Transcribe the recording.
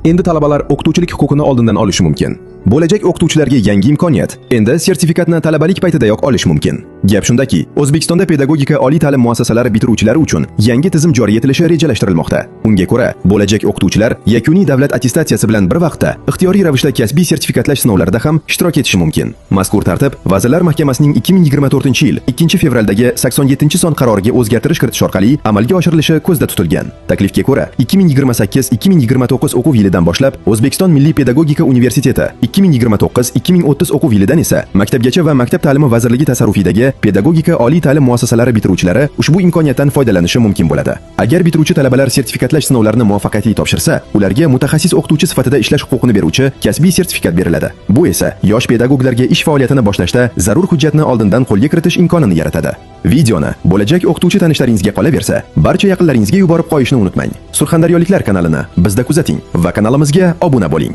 Endi talabalar o'qituvchilik huquqini oldindan olishi mumkin. Bo'lajak o'qituvchilarga yangi imkoniyat. Endi sertifikatni talabalik paytidayoq olish mumkin. Gap shundaki, O'zbekistonda pedagogika oliy ta'lim muassasalari bitiruvchilari uchun yangi tizim joriy etilishi rejalashtirilmoqda. Unga ko'ra, bo'lajak o'qituvchilar yakuniy davlat attestatsiyasi bilan bir vaqtda ixtiyoriy ravishda kasbiy sertifikatlash sinovlarida ham ishtirok etishi mumkin. Mazkur tartib Vazirlar Mahkamasining 2024-yil 2-fevraldagi 87-son qaroriga o'zgartirish kiritish orqali amalga oshirilishi ko'zda tutilgan. Taklifga ko'ra, 2028-2029 o'quv yilidan boshlab O'zbekiston Milliy pedagogika universiteti, 2029-2030 o'quv yilidan esa Maktabgacha va Maktab ta'limi vazirligi tasarrufidagi pedagogika oliy ta'lim muassasalari bitiruvchilari ushbu imkoniyatdan foydalanishi mumkin bo'ladi. Agar bitiruvchi talabalar sertifikatlash sinovlarini muvaffaqiyatli topshirsa, ularga mutaxassis o'qituvchi sifatida ishlash huquqini beruvchi kasbiy sertifikat beriladi. Bu esa yosh pedagoglarga ish faoliyatini boshlashda zarur hujjatni oldindan qo'lga kiritish imkonini yaratadi. Videoni bo'lajak o'qituvchi tanishlaringizga qolaversa, barcha yaqinlaringizga yuborib qo'yishni unutmang. Surxondaryoliklar kanalini bizda kuzating va kanalimizga obuna bo'ling.